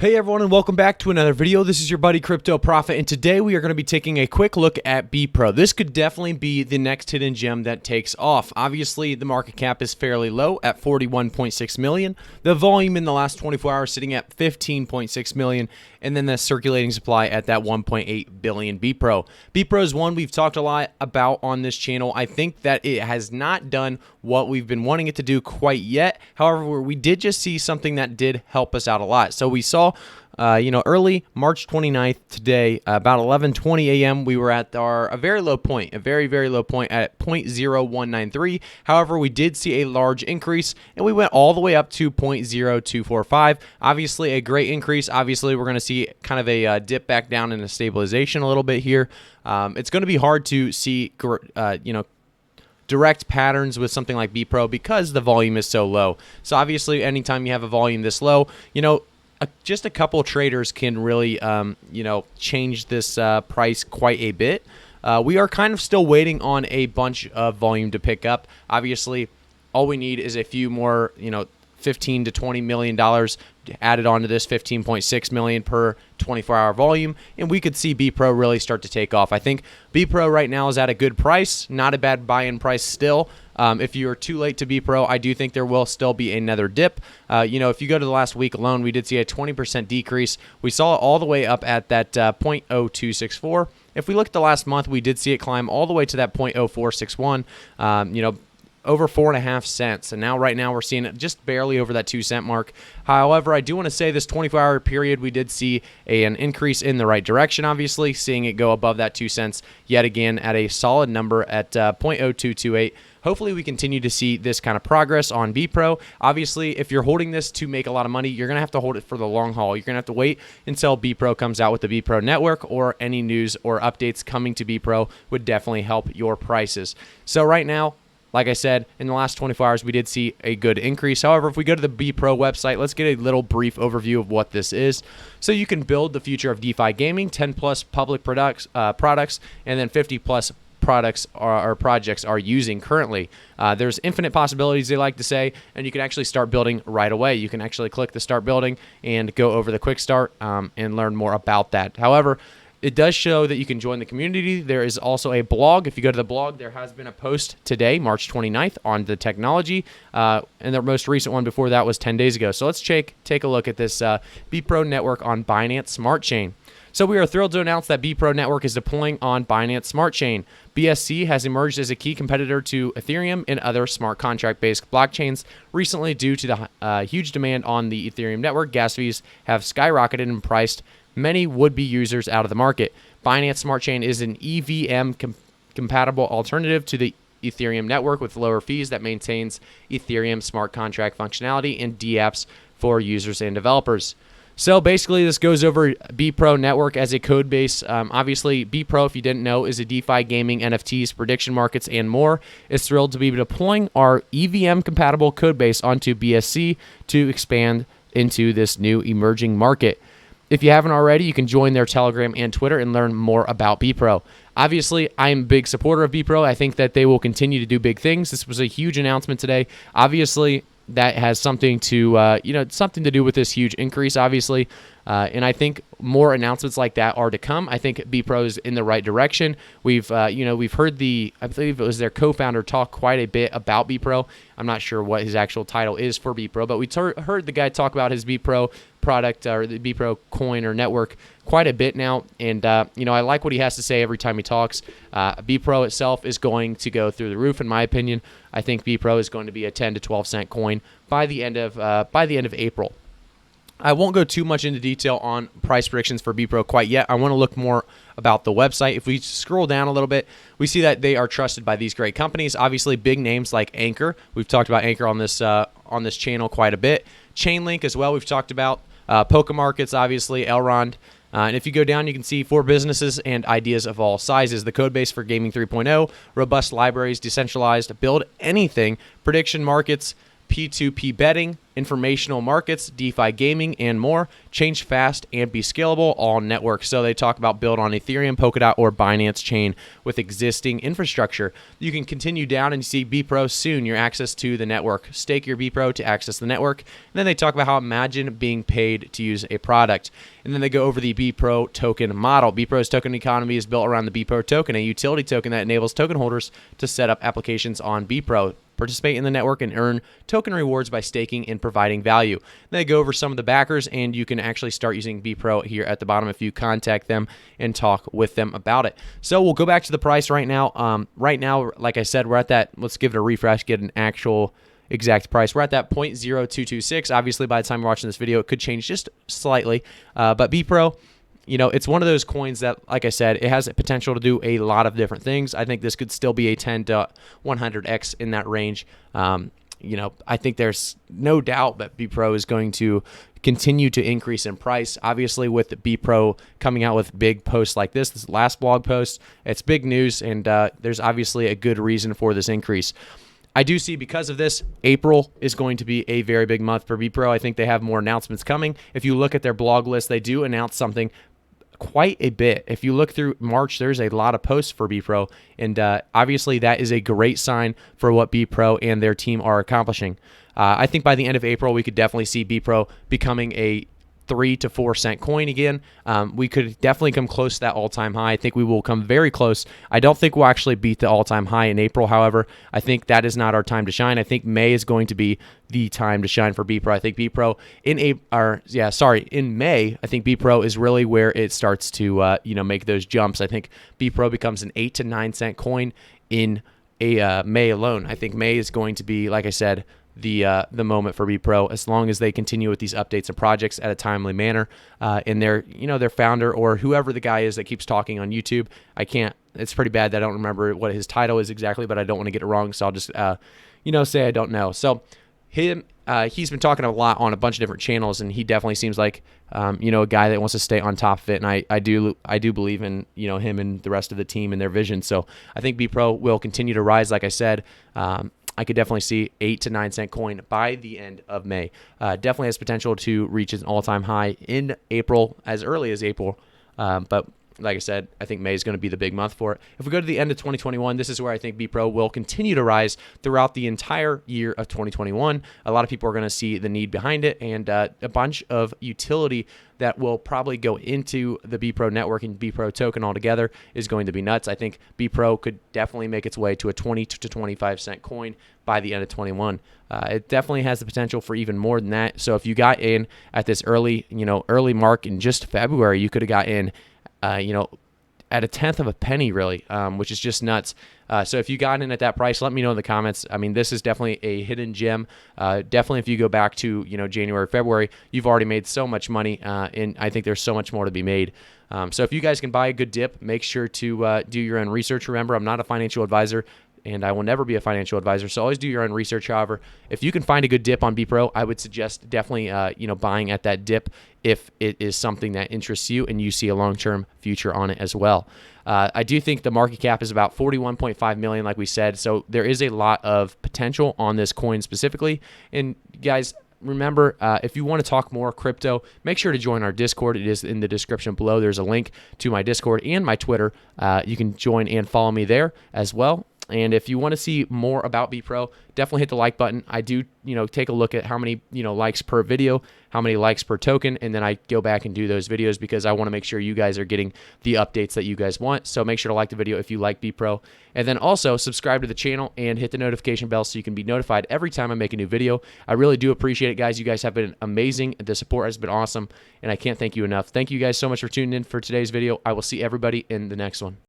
Hey everyone, and welcome back to another video. This is your buddy Crypto Prophet, and today we are going to be taking a quick look at BePro. This could definitely be the next hidden gem that takes off. Obviously, the market cap is fairly low at 41.6 million. The volume in the last 24 hours sitting at 15.6 million, and then the circulating supply at that 1.8 billion BePro. BePro is one we've talked a lot about on this channel. I think that it has not done what we've been wanting it to do quite yet. However, we did just see something that did help us out a lot. So we saw early March 29th today, about 11:20 a.m., we were at a very low point, a very, very low point at 0.0193. However, we did see a large increase, and we went all the way up to 0.0245. Obviously, a great increase. Obviously, we're going to see kind of a dip back down in a stabilization a little bit here. It's going to be hard to see, direct patterns with something like BePro because the volume is so low. So obviously, anytime you have a volume this low, just a couple traders can really, change this price quite a bit. We are kind of still waiting on a bunch of volume to pick up. Obviously, all we need is a few more, $15 to $20 million added onto this 15.6 million per 24-hour volume, and we could see BePro really start to take off. I think BePro right now is at a good price, not a bad buy-in price still. If you're too late to BePro, I do think there will still be another dip. If you go to the last week alone, we did see a 20% decrease. We saw it all the way up at that 0.0264. If we look at the last month, we did see it climb all the way to that 0.0461. Over 4.5 cents, and right now we're seeing it just barely over that 2 cent mark. However, I do want to say this 24-hour period, we did see an increase in the right direction, obviously, seeing it go above that 2 cents yet again at a solid number at 0.0228. Hopefully, we continue to see this kind of progress on BePro. Obviously, if you're holding this to make a lot of money, you're going to have to hold it for the long haul. You're going to have to wait until BePro comes out with the BePro network, or any news or updates coming to BePro would definitely help your prices. So right now, like I said, in the last 24 hours, we did see a good increase. However, if we go to the BePro website, let's get a little brief overview of what this is. So you can build the future of DeFi gaming, 10 plus public products, and then 50 plus products or projects are using currently. There's infinite possibilities, they like to say, and you can actually start building right away. You can actually click the start building and go over the quick start and learn more about that. However, it does show that you can join the community. There is also a blog. If you go to the blog, there has been a post today, March 29th, on the technology, and the most recent one before that was 10 days ago. So let's take a look at this BePro network on Binance Smart Chain. So we are thrilled to announce that BePro network is deploying on Binance Smart Chain. BSC has emerged as a key competitor to Ethereum and other smart contract-based blockchains. Recently, due to the huge demand on the Ethereum network, gas fees have skyrocketed and priced many would-be users out of the market. Binance Smart Chain is an EVM-compatible alternative to the Ethereum network with lower fees that maintains Ethereum smart contract functionality and dApps for users and developers. So basically, this goes over BePro network as a code base. Obviously, BePro, if you didn't know, is a DeFi gaming, NFTs, prediction markets, and more. Is thrilled to be deploying our EVM-compatible code base onto BSC to expand into this new emerging market. If you haven't already, you can join their Telegram and Twitter and learn more about BePro. Obviously, I am a big supporter of BePro. I think that they will continue to do big things. This was a huge announcement today. Obviously, that has something to do with this huge increase, obviously. And I think more announcements like that are to come. I think BePro is in the right direction. We've heard I believe it was their co-founder talk quite a bit about BePro. I'm not sure what his actual title is for BePro, but we heard the guy talk about his BePro product or the BePro coin or network quite a bit now. And, I like what he has to say every time he talks. BePro itself is going to go through the roof, in my opinion. I think BePro is going to be a 10 to 12 cent coin by the end of April. I won't go too much into detail on price predictions for BePro quite yet. I want to look more about the website. If we scroll down a little bit, we see that they are trusted by these great companies. Obviously, big names like Anchor. We've talked about Anchor on this channel quite a bit. Chainlink as well. We've talked about Poker Markets, obviously Elrond. And if you go down, you can see for businesses and ideas of all sizes, the code base for Gaming 3.0, robust libraries, decentralized, build anything, prediction markets, P2P betting, informational markets, DeFi gaming, and more. Change fast and be scalable, all networks. So they talk about build on Ethereum, Polkadot, or Binance chain with existing infrastructure. You can continue down and see BePro soon, your access to the network. Stake your BePro to access the network. And then they talk about how imagine being paid to use a product. And then they go over the BePro token model. BePro's token economy is built around the BePro token, a utility token that enables token holders to set up applications on BePro, participate in the network, and earn token rewards by staking and providing value. Then they go over some of the backers, and you can actually start using BePro here at the bottom if you contact them and talk with them about it. So we'll go back to the price right now. Right now, like I said, we're at that. Let's give it a refresh, get an actual exact price. We're at that 0.0226. Obviously, by the time you're watching this video, it could change just slightly. But BePro, it's one of those coins that, like I said, it has the potential to do a lot of different things. I think this could still be a 10 to 100x in that range. I think there's no doubt that BePro is going to continue to increase in price. Obviously, with BePro coming out with big posts like this last blog post, it's big news, and there's obviously a good reason for this increase. I do see, because of this, April is going to be a very big month for BePro. I think they have more announcements coming. If you look at their blog list, they do announce something quite a bit. If you look through March, there's a lot of posts for BePro, and obviously that is a great sign for what BePro and their team are accomplishing. I think by the end of April, we could definitely see BePro becoming a 3 to 4 cent coin again. We could definitely come close to that all-time high. I think we will come very close. I don't think we'll actually beat the all-time high in April, however. I think that is not our time to shine. I think May is going to be the time to shine for BePro. I think BePro in May, I think BePro is really where it starts to make those jumps. I think BePro becomes an 8 to 9 cent coin in May alone. I think May is going to be, like I said, the moment for BePro, as long as they continue with these updates and projects at a timely manner. And their founder, or whoever the guy is that keeps talking on YouTube, it's pretty bad that I don't remember what his title is exactly, but I don't want to get it wrong, so I'll just say I don't know. So he's been talking a lot on a bunch of different channels, and he definitely seems like a guy that wants to stay on top of it, and I do believe in him and the rest of the team and their vision. So I think BePro will continue to rise. Like I said, I could definitely see 8 to 9 cent coin by the end of May. Definitely has potential to reach an all-time high in April, as early as April. But like I said, I think May is going to be the big month for it. If we go to the end of 2021, this is where I think BePro will continue to rise throughout the entire year of 2021. A lot of people are going to see the need behind it, and a bunch of utility that will probably go into the BePro network and BePro token altogether is going to be nuts. I think BePro could definitely make its way to a 20 to 25 cent coin by the end of 21. It definitely has the potential for even more than that. So if you got in at this early mark in just February, you could have got in at a tenth of a penny, really, which is just nuts. So if you got in at that price, let me know in the comments. I mean, this is definitely a hidden gem. Definitely, if you go back to January, February, you've already made so much money, and I think there's so much more to be made. So if you guys can buy a good dip, make sure to do your own research. Remember, I'm not a financial advisor, and I will never be a financial advisor, so always do your own research. However, if you can find a good dip on BePro, I would suggest definitely buying at that dip if it is something that interests you and you see a long-term future on it as well. I do think the market cap is about 41.5 million, like we said, so there is a lot of potential on this coin specifically. And guys, remember, if you want to talk more crypto, make sure to join our Discord. It is in the description below. There's a link to my Discord and my Twitter. You can join and follow me there as well. And if you want to see more about BePro, definitely hit the like button. I do, take a look at how many, likes per video, how many likes per token, and then I go back and do those videos because I want to make sure you guys are getting the updates that you guys want. So make sure to like the video if you like BePro. And then also subscribe to the channel and hit the notification bell so you can be notified every time I make a new video. I really do appreciate it, guys. You guys have been amazing. The support has been awesome, and I can't thank you enough. Thank you guys so much for tuning in for today's video. I will see everybody in the next one.